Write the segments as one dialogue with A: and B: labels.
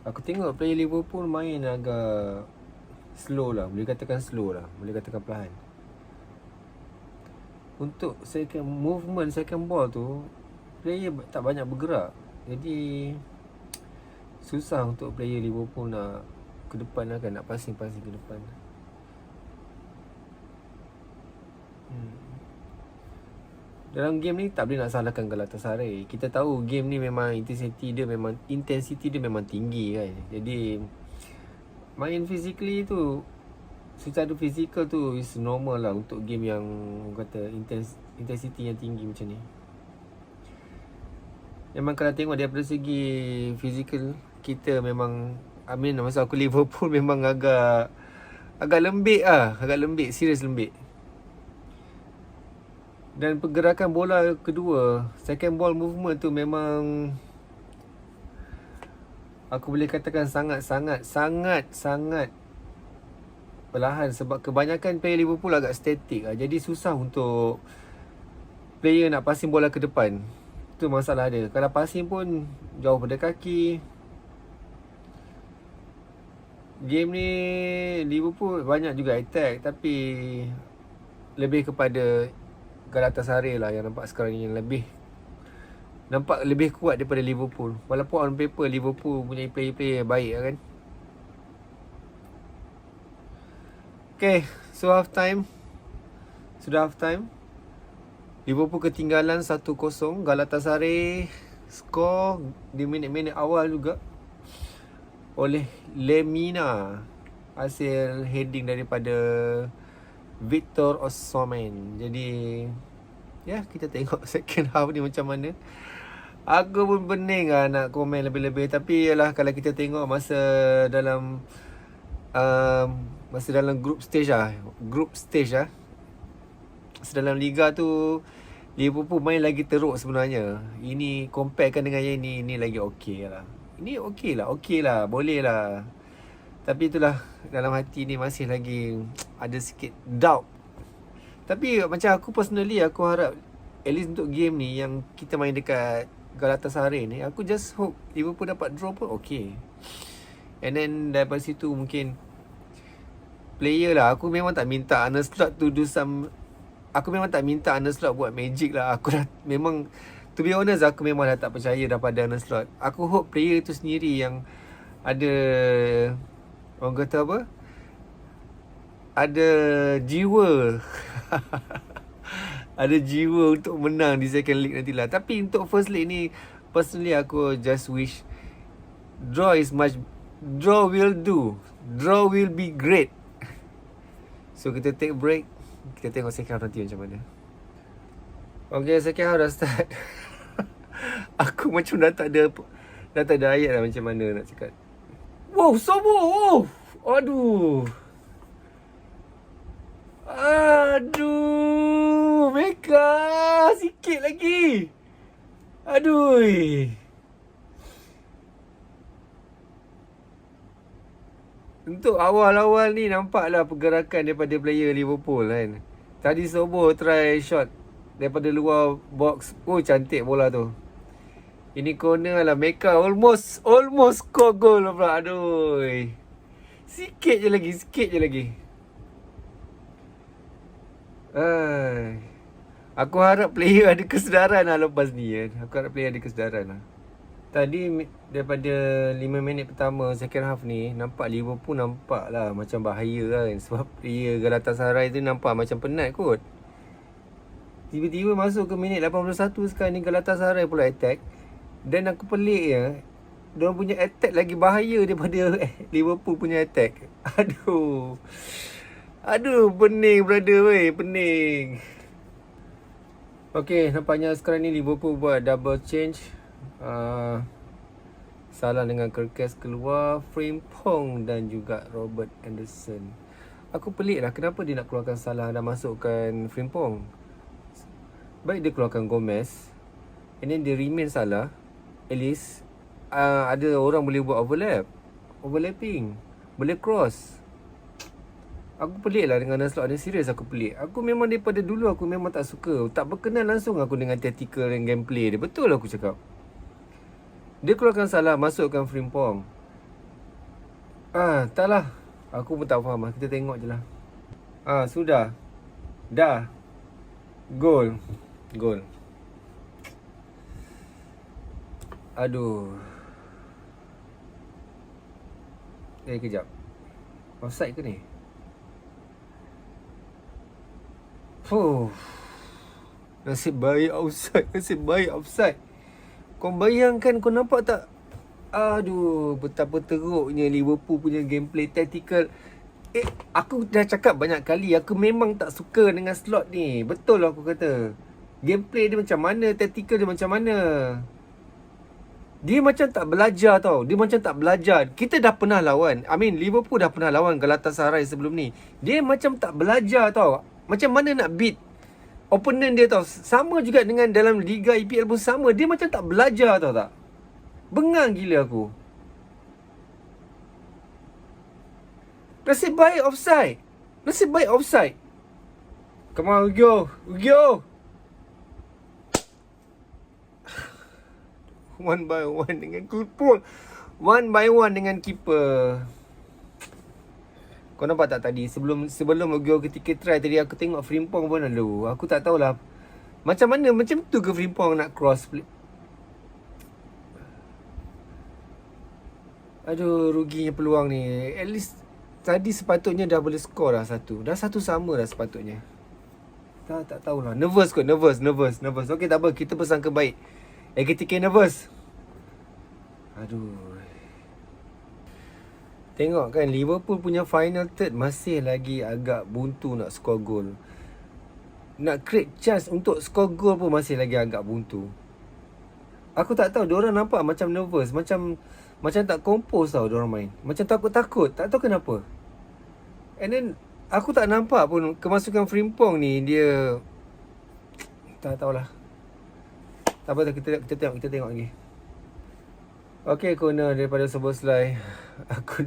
A: Aku tengok player Liverpool main agak slow lah. Boleh katakan slow lah. Boleh katakan perlahan. Untuk second ball tu, player tak banyak bergerak. Jadi susah untuk player Liverpool nak ke depan lah kan. Nak passing-passing ke depan. Dalam game ni tak boleh nak salahkan Galatasaray. Kita tahu game ni memang intensity dia memang tinggi kan. Jadi main physically tu, secara fizikal tu is normal lah untuk game yang kata intensity yang tinggi macam ni. Memang kalau tengok daripada segi fizikal, kita memang masa aku Liverpool memang agak lembik lah. Agak lembik, serius lembik. Dan pergerakan bola kedua, second ball movement tu memang aku boleh katakan sangat perlahan. Sebab kebanyakan player Liverpool agak statik lah. Jadi susah untuk player nak passing bola ke depan. Itu masalah dia. Kalau passing pun jauh pada kaki. Game ni Liverpool banyak juga attack, tapi lebih kepada Galatasaray lah yang nampak sekarang ni, yang nampak lebih kuat daripada Liverpool. Walaupun on paper Liverpool punya player-player yang baik lah kan. Okay, so sudah half time. Liverpool ketinggalan 1-0. Galatasaray skor di minit-minit awal juga oleh Lemina. Hasil heading daripada Victor Osimhen. Jadi ya, kita tengok second half ni macam mana. Aku pun pening lah nak komen lebih-lebih. Tapi yalah, kalau kita tengok masa dalam group stage lah. Masa dalam liga tu Liverpool main lagi teruk sebenarnya. Ini comparekan dengan yang ini lagi okey lah. Ini okey lah, boleh lah. Tapi itulah, dalam hati ni masih lagi ada sikit doubt. Tapi macam aku personally, aku harap at least untuk game ni yang kita main dekat Galatasaray ni, aku just hope Liverpool dapat draw pun okay. And then daripada situ mungkin player lah, aku memang tak minta Arne Slot to do some. Aku memang tak minta Arne Slot buat magic lah. Aku dah memang, to be honest, aku memang dah tak percaya dah pada Arne Slot. Aku hope player tu sendiri yang ada, orang kata apa, ada jiwa ada jiwa untuk menang di second league nantilah. Tapi untuk first league ni, personally aku just wish draw will do. Draw will be great. So kita take break. Kita tengok second half nanti macam mana. Okay, second half dah start. Aku macam dah tak ada ayat lah macam mana nak cakap. Wow, Sobo! Wow! Aduh! Meka! Sikit lagi! Aduh! Untuk awal-awal ni nampaklah pergerakan daripada player Liverpool kan. Tadi Sobo try shot daripada luar box. Oh, cantik bola tu. Ini corner lah. Meka almost score goal lah pula. Aduh. Sikit je lagi. Aku harap player ada kesedaran lah lepas ni kan. Tadi daripada 5 minit pertama second half ni, nampak Liverpool nampak lah macam bahaya kan. Sebab player Galatasaray tu nampak macam penat kot. Tiba-tiba masuk ke minit 81 sekarang ni, Galatasaray pula attack. Dan aku pelik je, diorang punya attack lagi bahaya daripada Liverpool punya attack. Aduh, pening brother weh, pening. Okay, nampaknya sekarang ni Liverpool buat double change. Salah dengan Kerkez keluar, Frimpong dan juga Robert Anderson. Aku pelik lah kenapa dia nak keluarkan Salah dan masukkan Frimpong. Baik dia keluarkan Gomez, and then dia remain Salah. At least ada orang boleh buat overlapping, boleh cross. Aku pelik lah dengan Arne. Serius aku pelik. Aku memang daripada dulu aku memang tak suka, tak berkenan langsung aku dengan tactical dan gameplay dia. Betul aku cakap. Dia keluarkan Salah, masukkan Frimpong. Tak lah. Aku pun tak faham lah. Kita tengok je lah. Sudah. Dah. Gol. Gol. Aduh. Kejap. Offside ke ni? Nasib baik offside. Nasib baik offside. Kau bayangkan, kau nampak tak? Aduh, betapa teruknya Liverpool punya gameplay tactical. Aku dah cakap banyak kali, aku memang tak suka dengan slot ni. Betul lah aku kata. Gameplay dia macam mana, tactical dia macam mana. Dia macam tak belajar tau. Dia macam tak belajar. Kita dah pernah lawan, Liverpool dah pernah lawan Galatasaray sebelum ni. Dia macam tak belajar tau. Macam mana nak beat opponent dia tau. Sama juga dengan dalam Liga EPL pun sama. Dia macam tak belajar tau tak. Bengang gila aku. Nasib baik offside. Nasib baik offside. Come on, Ugio. Ugio. One by one dengan keeper. One by one dengan keeper. Kau nampak tak tadi? Sebelum Ugio ketika try tadi, aku tengok Frimpong pun lalu. Aku tak tahulah macam mana, macam tu ke Frimpong nak cross. Aduh, ruginya peluang ni. At least tadi sepatutnya dah boleh score dah satu. Dah satu sama dah sepatutnya. Tak tahulah. Nervous kot. Nervous. Okey, tak apa. Kita bersangka baik. Ketika nervous. Aduh. Tengok kan, Liverpool punya final third masih lagi agak buntu nak score gol. Nak create chance untuk score gol pun masih lagi agak buntu. Aku tak tahu, diorang nampak macam nervous. Macam tak kompos tau diorang main. Macam takut-takut. Tak tahu kenapa. And then aku tak nampak pun kemasukan Frimpong ni dia. Tak tahulah. Tak apa, kita tengok lagi. Okay, corner daripada Szoboszlai. Aku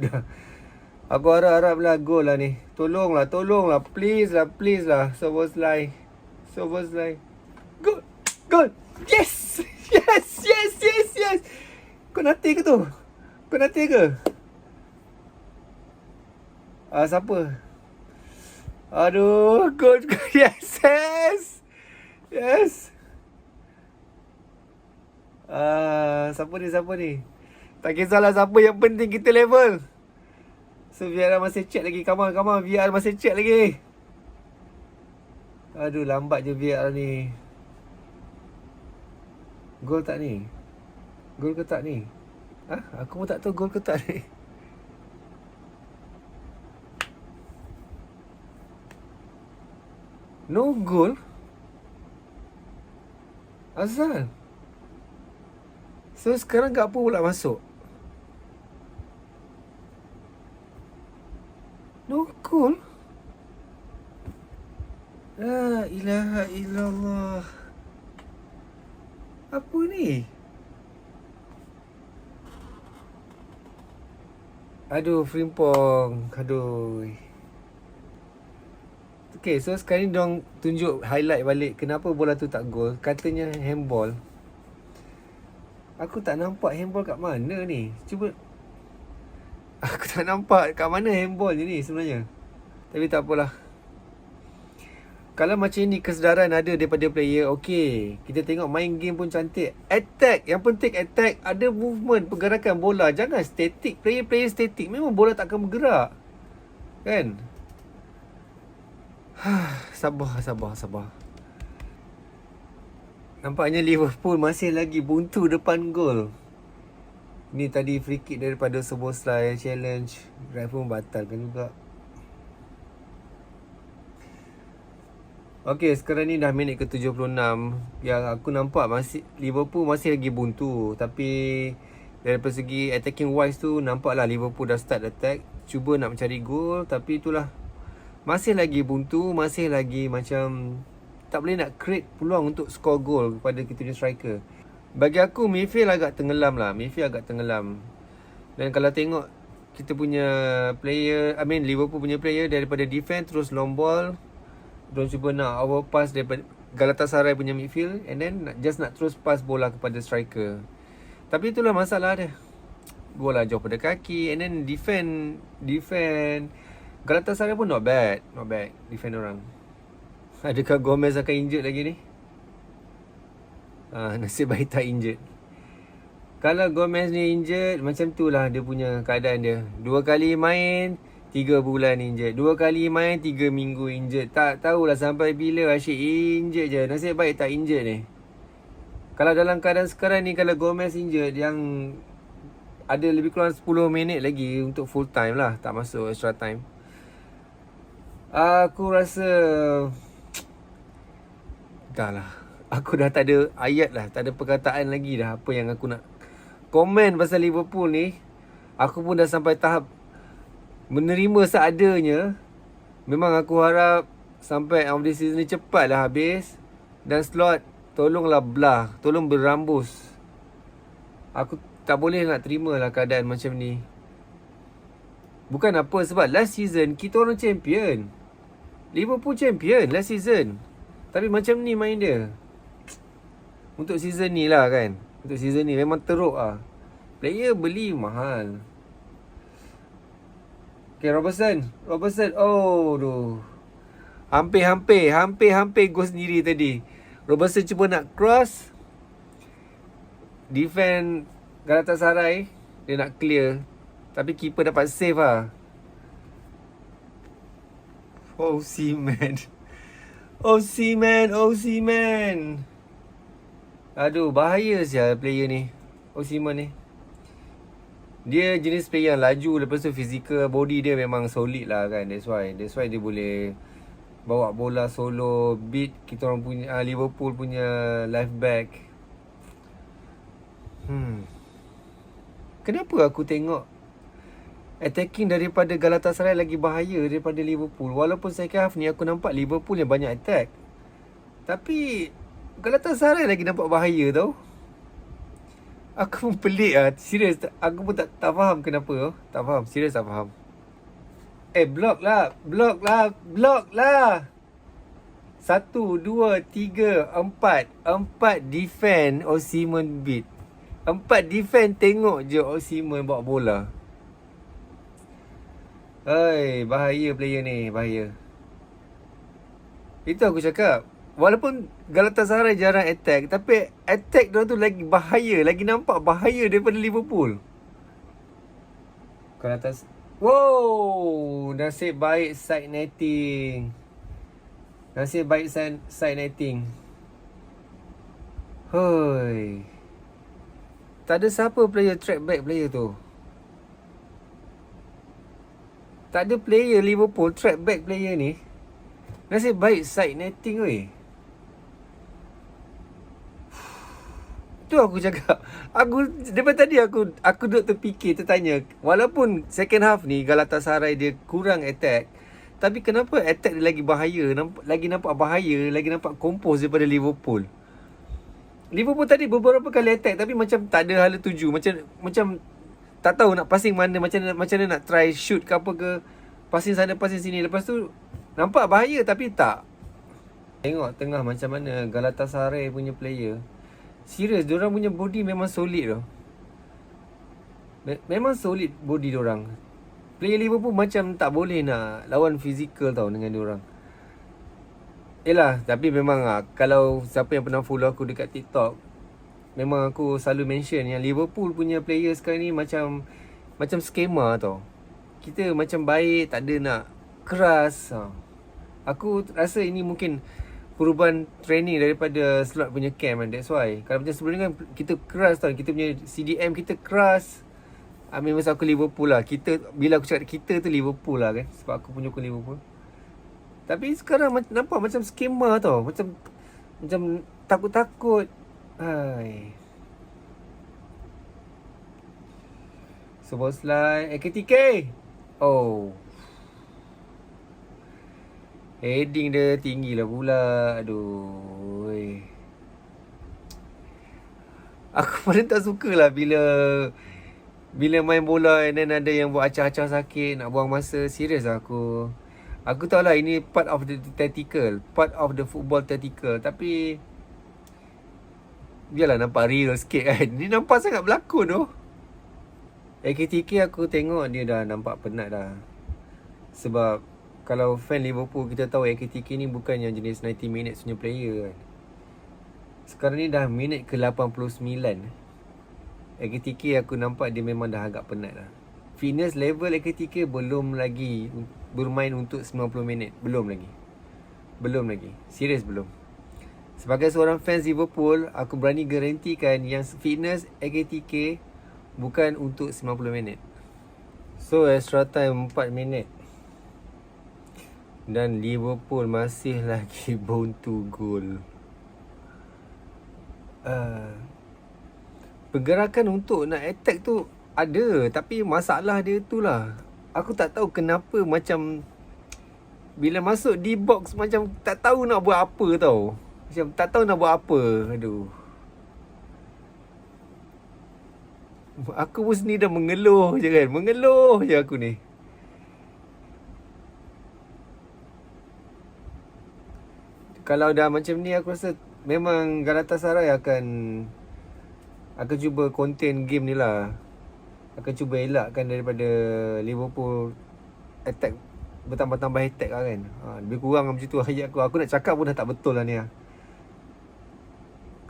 A: harap-haraplah gol lah ni. Tolonglah. Please lah. Szoboszlai. Gol. Yes. Kau nanti ke tu? Siapa? Aduh, gol. Yes. Siapa ni? Tak kisahlah siapa, yang penting kita level. So VR masih check lagi. Come on, VR masih check lagi. Aduh, lambat je VR ni. Gol tak ni? Gol ke tak ni? Aku pun tak tahu gol ke tak ni. No goal. Azal. So sekarang kat apa pula masuk? No goal. La ilaha illallah. Apa ni? Aduh, Frimpong. Aduh. Okay, so sekarang ni diorang tunjuk highlight balik kenapa bola tu tak gol. Katanya handball. Aku tak nampak handball kat mana ni. Cuba. Aku tak nampak kat mana handball je ni sebenarnya. Tapi tak apalah. Kalau macam ni kesedaran ada daripada player, okay. Kita tengok main game pun cantik. Attack. Yang penting attack. Ada movement, pergerakan bola. Jangan static. Player static. Memang bola takkan bergerak. Kan? Sabar. Nampaknya Liverpool masih lagi buntu depan gol. Ni tadi free kick daripada Szoboszlai challenge. Ref pun batalkan juga. Okay, sekarang ni dah minit ke-76. Yang aku nampak Liverpool masih lagi buntu. Tapi dari segi attacking wise tu, nampaklah Liverpool dah start attack. Cuba nak mencari gol. Tapi itulah, masih lagi buntu. Masih lagi macam tak boleh nak create peluang untuk score gol kepada kita punya striker. Bagi aku midfield agak tenggelam lah. Dan kalau tengok kita punya player, Liverpool punya player daripada defense terus long ball, diorang cuba nak overpass daripada Galatasaray punya midfield, and then just nak terus pass bola kepada striker. Tapi itulah masalah dia. Bola jauh pada kaki. And then defend Galatasaray pun not bad. Defend orang. Adakah Gomez akan injured lagi ni? Nasib baik tak injured. Kalau Gomez ni injured, macam tu lah dia punya keadaan dia. 2 kali main 3 bulan injured. 2 kali main 3 minggu injured. Tak tahulah sampai bila asyik injured je. Nasib baik tak injured ni. Kalau dalam keadaan sekarang ni, kalau Gomez injured, yang ada lebih kurang 10 minit lagi untuk full time lah, tak masuk extra time. Aku rasa dah lah. Aku dah tak ada ayat lah, tak ada perkataan lagi dah apa yang aku nak komen pasal Liverpool ni. Aku pun dah sampai tahap menerima seadanya. Memang aku harap sampai of the season ni cepat lah habis. Dan slot tolonglah belah, tolong berambus. Aku tak boleh nak terima lah keadaan macam ni. Bukan apa, sebab last season kita orang champion. Liverpool champion last season. Tapi macam ni main dia. Untuk season ni lah kan. Untuk season ni memang teruk lah. Player beli mahal. Okay, Robertson. Oh, aduh. Hampir gol sendiri tadi. Robertson cuba nak cross. Defend Galatasaray. Dia nak clear. Tapi keeper dapat save lah. Osimhen. Aduh, bahaya sial player ni. Osimhen ni. Dia jenis player yang laju. Lepas tu physical body dia memang solid lah kan. That's why dia boleh bawa bola solo, beat kita orang punya Liverpool punya left back. Kenapa aku tengok attacking daripada Galatasaray lagi bahaya daripada Liverpool? Walaupun second half ni aku nampak Liverpool yang banyak attack, tapi Galatasaray lagi nampak bahaya tau. Aku pun pelik lah. Serius, aku pun tak faham kenapa tau. Tak faham, serius tak faham. Block lah. 1, 2, 3, 4 defend Osimhen beat. 4 defend, tengok je Osimhen bawa bola. Bahaya player ni, bahaya. Itu aku cakap. Walaupun Galatasaray jarang attack, tapi attack diorang tu lagi bahaya, lagi nampak bahaya daripada Liverpool. Wow, nasib baik side netting. Hoi. Tak ada siapa player track back player tu. Tak ada player Liverpool track back player ni. Nasib baik side netting weh. Tu aku cakap. Daripada tadi aku duduk terfikir, tertanya. Walaupun second half ni Galatasaray dia kurang attack, tapi kenapa attack dia lagi bahaya, lagi nampak bahaya, lagi nampak kompos daripada Liverpool. Liverpool tadi beberapa kali attack tapi macam tak ada hala tuju. Macam tak tahu nak passing mana, macam mana nak try shoot ke apa ke. Passing sana, passing sini. Lepas tu nampak bahaya tapi tak. Tengok tengah macam mana Galatasaray punya player. Serius, diorang punya body memang solid tau. Memang solid body diorang. Player Liverpool macam tak boleh nak lawan fizikal tau dengan diorang. Yelah, tapi memang kalau siapa yang pernah follow aku dekat TikTok, memang aku selalu mention yang Liverpool punya player sekarang ni macam skema tau. Kita macam baik, tak ada nak keras. Aku rasa ini mungkin perubahan training daripada slot punya camp, and that's why. Kalau macam sebelum ni kan kita keras tau, kita punya CDM kita keras. Memang aku Liverpool lah. Bila aku cakap kita tu Liverpool lah kan, sebab aku penyokong Liverpool. Tapi sekarang nampak macam skema tau. Macam takut-takut. Szoboszlai, Ekitike. Oh, heading dia tinggi lah pula. Aduh. Aku paling tak suka lah bila main bola and then ada yang buat acah-acah sakit, nak buang masa. Serius lah aku tahu lah ini part of the tactical, part of the football tactical. Tapi biarlah nampak real sikit kan. Ni nampak sangat berlakon tu. AKTK aku tengok dia dah nampak penat dah. Sebab kalau fan Liverpool, kita tahu AKTK ni bukan yang jenis 90 minutes punya player kan. Sekarang ni dah minit ke 89. AKTK aku nampak dia memang dah agak penat dah. Fitness level AKTK belum lagi bermain untuk 90 minit. Belum lagi. Serius belum. Sebagai seorang fans Liverpool, aku berani garantikan yang fitness AKTK bukan untuk 90 minit. So extra time 4 minit. Dan Liverpool masih lagi bound to goal. Pergerakan untuk nak attack tu ada, tapi masalah dia tu lah, aku tak tahu kenapa macam bila masuk di box macam tak tahu nak buat apa tau. Macam tak tahu nak buat apa. Aduh, aku pun sendiri dah mengeluh je kan. Mengeluh je aku ni. Kalau dah macam ni, aku rasa memang Galatasaray akan cuba contain game ni lah. Akan cuba elakkan daripada Liverpool attack, bertambah-tambah attack lah kan. Lebih kurang macam tu ayat aku. Aku nak cakap pun dah tak betul lah ni lah.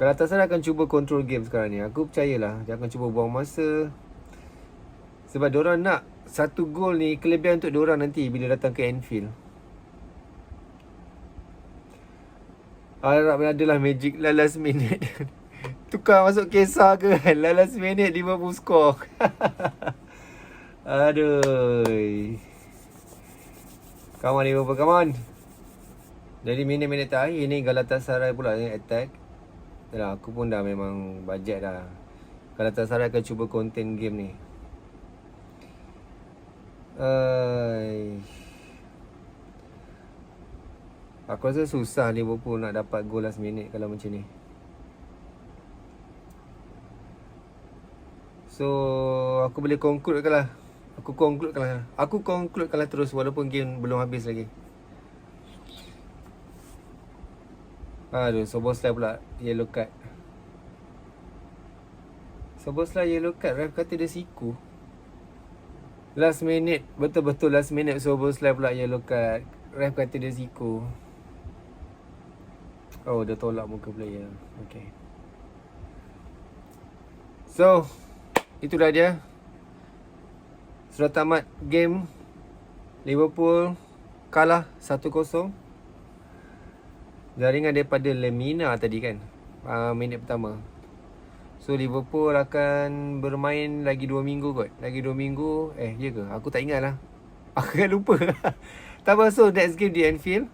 A: Galatasaray akan cuba control game sekarang ni. Aku percayalah dia akan cuba buang masa. Sebab diorang nak satu gol ni kelebihan untuk diorang nanti bila datang ke Anfield. Harap adalah magic last minute. Tukar masuk kisah ke kan. Last minute Liverpool score. Aduh. Come on Liverpool, come on. Jadi minit-minit terakhir ni Galatasaray pula yang attack. Yalah, aku pun dah memang bajet dah. Galatasaray akan cuba contain game ni. Aku rasa susah Liverpool nak dapat gol last minute kalau macam ni. So aku boleh conclude lah. Aku conclude lah terus walaupun game belum habis lagi. Aduh, Szoboszlai pula yellow card. Szoboszlai yellow card, ref kata dia siku. Last minute, betul-betul last minute Szoboszlai pula yellow card. Ref kata dia siku. Oh, dia tolak muka player. Okay. So, itulah dia. Sudah tamat game. Liverpool kalah 1-0. Jaringan daripada Lemina tadi kan, minit pertama. So Liverpool akan bermain lagi 2 minggu kot. Lagi 2 minggu. Ya ke? Aku tak ingat lah. Aku kan lupa. Tak apa, so next game di Anfield.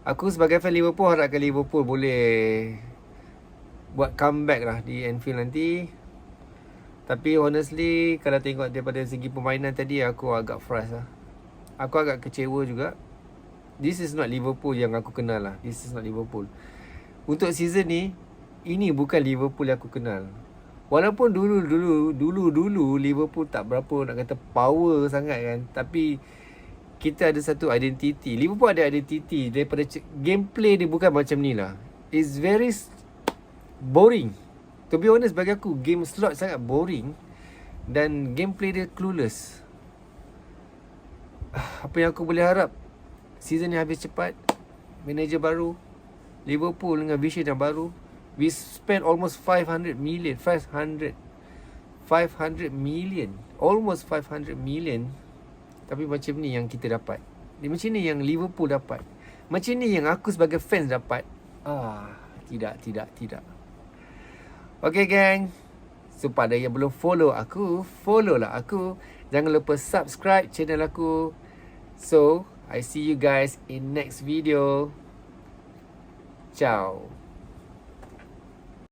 A: Aku sebagai fan Liverpool harapkan Liverpool boleh buat comeback lah di Anfield nanti. Tapi honestly, kalau tengok daripada segi permainan tadi, aku agak frust lah. Aku agak kecewa juga. This is not Liverpool yang aku kenal lah. This is not Liverpool. Untuk season ni, ini bukan Liverpool yang aku kenal. Walaupun dulu Liverpool tak berapa nak kata power sangat kan. Tapi kita ada satu identiti. Liverpool ada identiti daripada gameplay dia bukan macam ni lah. It's very boring. To be honest, bagi aku game slot sangat boring. Dan gameplay dia clueless. Apa yang aku boleh harap, season ni habis cepat. Manager baru, Liverpool dengan vision yang baru. We spend almost 500 million. Almost 500 million. Tapi macam ni yang kita dapat. Macam ni yang Liverpool dapat. Macam ni yang aku sebagai fans dapat. Tidak. Okay gang. So pada yang belum follow aku, follow lah aku. Jangan lupa subscribe channel aku. So I see you guys in next video. Ciao.